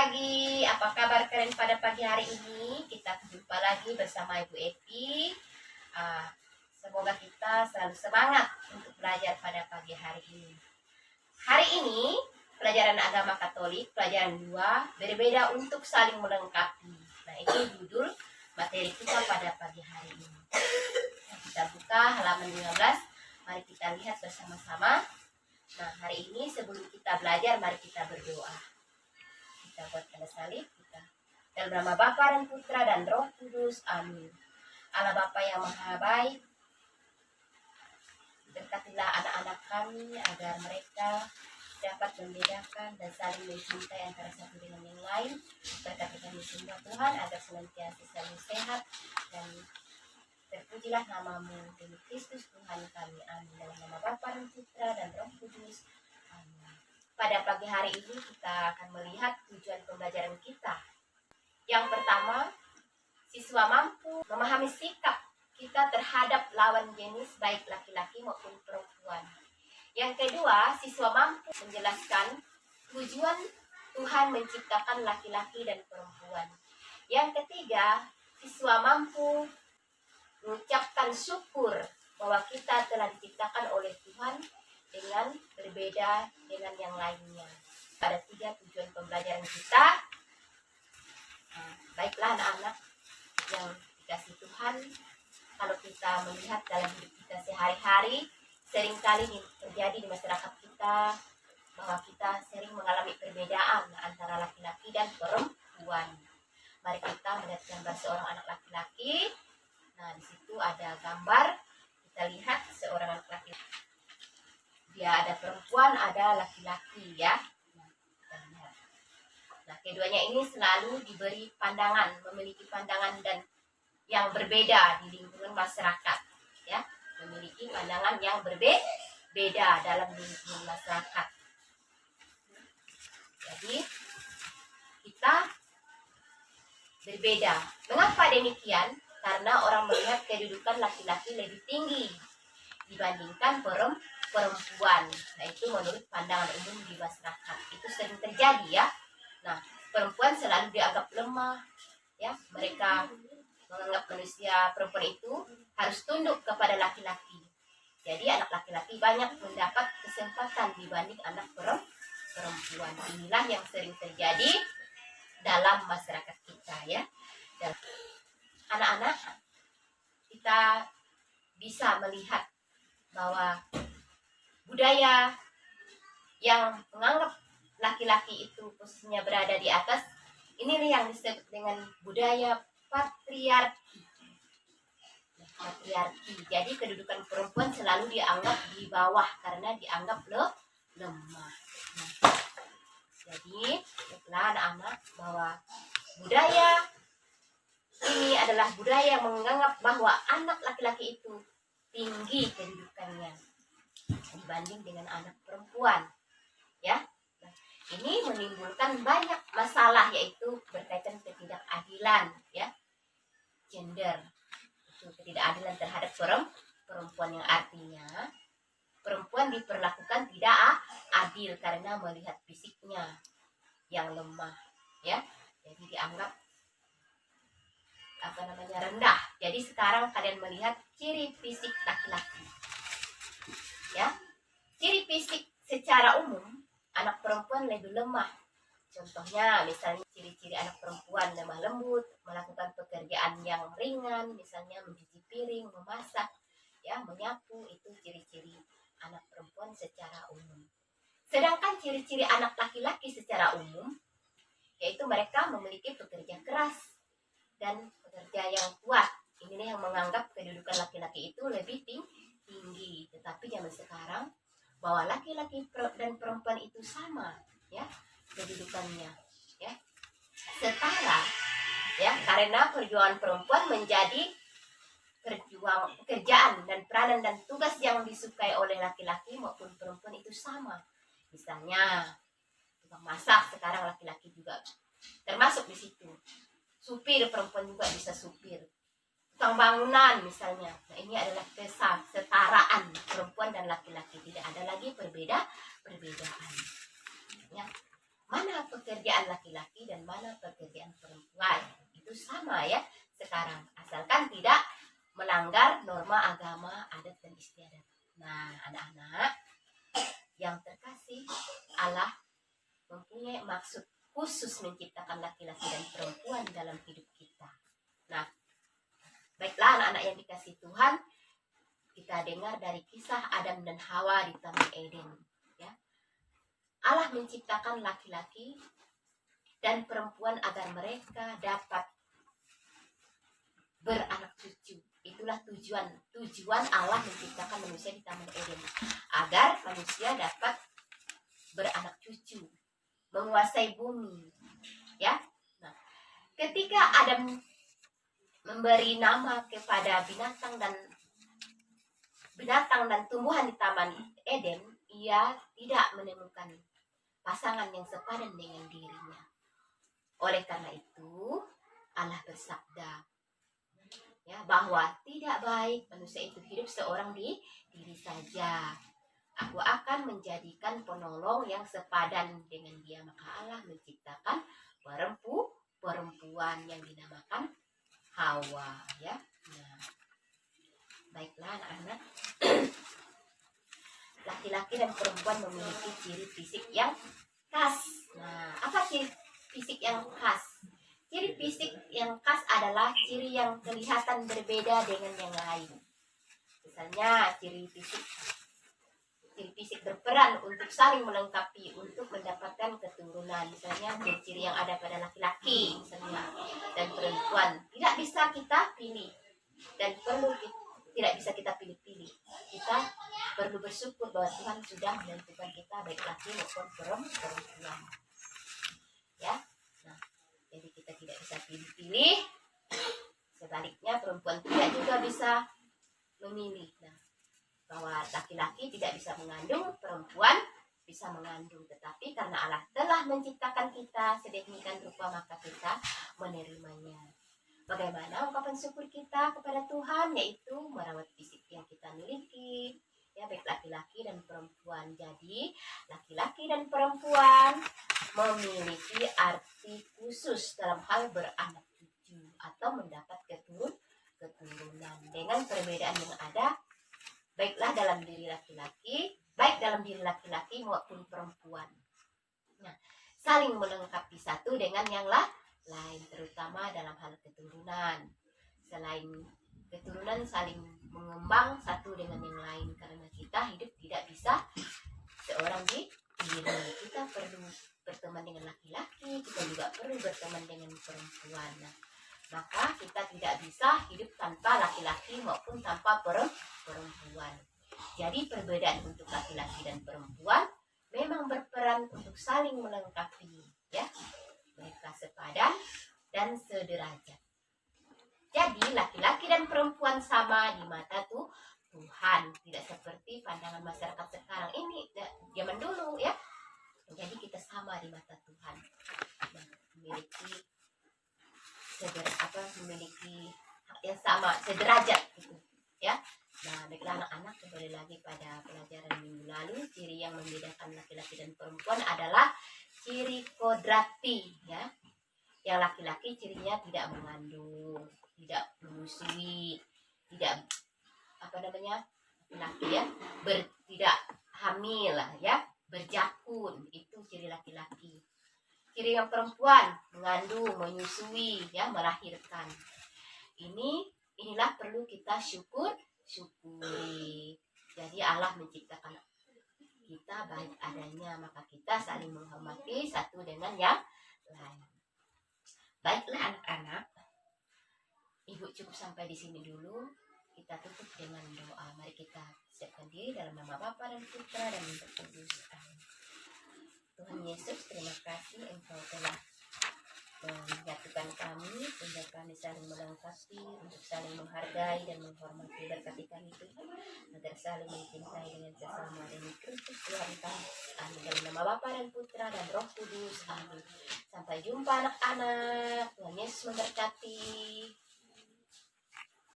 pagi, apa kabar kalian pada pagi hari ini? Kita jumpa lagi bersama Ibu Epi. Semoga kita selalu semangat untuk belajar pada pagi hari ini. Hari ini, pelajaran agama Katolik, pelajaran 2, berbeda untuk saling melengkapi. Nah, ini judul materi kita pada pagi hari ini. Kita buka halaman 15, mari kita lihat bersama-sama. Nah, hari ini sebelum kita belajar, mari kita berdoa. Kita buat tanda salib kita. Dalam nama Bapa dan Putra dan Roh Kudus. Amin. Allah Bapa yang Maha Baik, berkatilah anak-anak kami agar mereka dapat membedakan dan saling mencintai antara satu dengan yang lain. Berkati kami semua Tuhan agar senantiasa selalu sehat dan terpujilah namamu demi Kristus Tuhan kami. Amin. Dalam nama Bapa dan Putra dan Roh Kudus. Amin. Pada pagi hari ini kita akan melihat tujuan pembelajaran kita. Yang pertama, siswa mampu memahami sikap kita terhadap lawan jenis baik laki-laki maupun perempuan. Yang kedua, siswa mampu menjelaskan tujuan Tuhan menciptakan laki-laki dan perempuan. Yang ketiga, siswa mampu mengucapkan syukur bahwa kita telah diciptakan oleh Tuhan dengan berbeda dengan yang lainnya. Ada 3 tujuan pembelajaran kita. Baiklah anak-anak yang dikasih Tuhan, kalau kita melihat dalam hidup kita sehari-hari, seringkali terjadi di masyarakat kita bahwa kita sering mengalami perbedaan antara laki-laki dan perempuan. Mari kita melihat gambar seorang anak laki-laki. Nah, di situ ada gambar. Kita lihat seorang anak laki-laki. Dia ada perempuan, ada laki-laki ya. Nah, keduanya ini selalu diberi pandangan, memiliki pandangan dan yang berbeda di lingkungan masyarakat, ya, memiliki pandangan yang berbeda dalam lingkungan masyarakat. Jadi kita berbeda. Mengapa demikian? Karena orang melihat kedudukan laki-laki lebih tinggi dibandingkan perempuan. Nah, itu menurut pandangan umum di masyarakat. Itu sering terjadi ya. Nah, perempuan selalu dianggap lemah, ya. Mereka menganggap manusia perempuan itu harus tunduk kepada laki-laki. Jadi anak laki-laki banyak mendapat kesempatan dibanding anak perempuan. Inilah yang sering terjadi dalam masyarakat kita ya. Dan anak-anak, kita bisa melihat bahwa budaya yang menganggap laki-laki itu posisinya berada di atas, inilah yang disebut dengan budaya patriarki. Jadi kedudukan perempuan selalu dianggap di bawah karena dianggap lemah. Jadi, lihatlah anak-anak bahwa budaya ini adalah budaya yang menganggap bahwa anak laki-laki itu tinggi kedudukannya dibanding dengan anak perempuan, ya. Nah, ini menimbulkan banyak masalah, yaitu berkaitan ketidakadilan, ya, gender, itu ketidakadilan terhadap perempuan yang artinya perempuan diperlakukan tidak adil karena melihat fisiknya yang lemah, ya. Jadi dianggap rendah. Jadi sekarang kalian melihat ciri fisik laki-laki. Ya. Ciri fisik secara umum anak perempuan lebih lemah. Contohnya misalnya ciri-ciri anak perempuan lemah lembut, melakukan pekerjaan yang ringan, misalnya mencuci piring, memasak, ya, menyapu, itu ciri-ciri anak perempuan secara umum. Sedangkan ciri-ciri anak laki-laki secara umum yaitu mereka memiliki pekerja keras dan pekerja yang kuat. Ini yang menganggap kedudukan laki-laki itu lebih tinggi. Tetapi zaman sekarang bahwa laki-laki dan perempuan itu sama, ya, kedudukannya, ya, setara, ya, karena perjuangan perempuan menjadi pekerjaan dan peranan dan tugas yang disukai oleh laki-laki maupun perempuan itu sama. Misalnya tukang masak sekarang laki-laki juga termasuk di situ. Supir perempuan juga bisa supir. Tukang bangunan misalnya. Nah, ini adalah kesetaraan perempuan dan laki-laki. Tidak ada lagi perbedaan. Ya. Mana pekerjaan laki-laki laki-laki dan mana pekerjaan perempuan. Itu sama ya sekarang, asalkan tidak melanggar norma agama, adat dan istiadat. Nah, anak-anak yang terkasih, Allah mempunyai maksud khusus menciptakan laki-laki dan perempuan dalam hidup kita. Nah, baiklah anak-anak yang dikasih Tuhan, kita dengar dari kisah Adam dan Hawa di Taman Eden. Ya. Allah menciptakan laki-laki dan perempuan agar mereka dapat beranak cucu. Itulah tujuan Allah menciptakan manusia di Taman Eden, agar manusia dapat beranak cucu, menguasai bumi. Ya. Nah, ketika Adam memberi nama kepada binatang dan tumbuhan di Taman Eden, ia tidak menemukan pasangan yang sepadan dengan dirinya. Oleh karena itu, Allah bersabda ya, bahwa tidak baik manusia itu hidup seorang diri saja. Aku akan menjadikan penolong yang sepadan dengan dia. Maka Allah menciptakan perempuan yang dinamakan Hawa. Ya. Nah, baiklah anak-anak. Laki-laki dan perempuan memiliki ciri fisik yang khas. Nah, apa ciri fisik yang khas? Ciri fisik yang khas adalah ciri yang kelihatan berbeda dengan yang lain. Misalnya ciri fisik berperan untuk saling melengkapi untuk mendapatkan keturunan. Misalnya ciri-ciri yang ada pada laki-laki misalnya dan perempuan tidak bisa kita pilih dan tidak bisa kita pilih-pilih. Kita perlu bersyukur bahwa Tuhan sudah menentukan kita baik laki maupun perempuan. Ya. Nah, jadi kita tidak bisa pilih-pilih. Sebaliknya perempuan tidak juga bisa memilih. Nah, bahwa laki-laki tidak bisa mengandung, perempuan bisa mengandung. Tetapi karena Allah telah menciptakan kita sedemikian rupa, maka kita menerimanya. Bagaimana ungkapan syukur kita kepada Tuhan? Yaitu merawat fisik yang kita miliki. Ya, baik laki-laki dan perempuan. Jadi, laki-laki dan perempuan memiliki arti khusus dalam hal beranak cucu atau mendapat keturunan dengan perbedaan yang ada baiklah dalam diri laki-laki, baik dalam diri laki-laki maupun perempuan. Nah, saling melengkapi satu dengan yang lain, terutama dalam hal keturunan. Selain keturunan, saling mengembang satu dengan yang lain, karena kita hidup tidak bisa seorang diri. Kita perlu berteman dengan laki-laki, kita juga perlu berteman dengan perempuan. Nah, maka kita tidak bisa hidup tanpa laki-laki maupun tanpa perempuan. Jadi perbedaan untuk laki-laki dan perempuan memang berperan untuk saling melengkapi, ya. Mereka sepadan dan sederajat. Jadi laki-laki dan perempuan sama di mata Tuhan, tidak seperti pandangan masyarakat sekarang ini zaman dulu, ya. Jadi kita sama di mata Tuhan. Nah, memiliki hak yang sama, sederajat gitu, ya. Nah, baiklah anak-anak, kembali lagi pada pelajaran minggu lalu. Ciri yang membedakan laki-laki dan perempuan adalah ciri kodrati, ya. Yang laki-laki cirinya tidak mengandung, tidak menyusui, tidak laki ya, tidak hamil, ya, berjakun, itu ciri laki-laki. Ciri yang perempuan mengandung, menyusui, ya, melahirkan. Inilah perlu kita syukuri. Jadi Allah menciptakan kita baik adanya, maka kita saling menghormati satu dengan yang lain. Baiklah anak-anak, Ibu cukup sampai di sini dulu. Kita tutup dengan doa. Mari kita siapkan diri dalam nama Bapa dan Putra dan Roh Kudus. Amin. Tuhan Yesus, terima kasih Engkau telah menyatukan kami, sehingga kami saling melengkapi untuk saling menghargai dan menghormati. Berkati kami Tuhan, agar saling mencintai dengan sesama demi Kristus Tuhan kami. Amin. Dalam nama Bapa dan Putra dan Roh Kudus. Amin. Sampai jumpa anak-anak. Tuhan Yesus memberkati.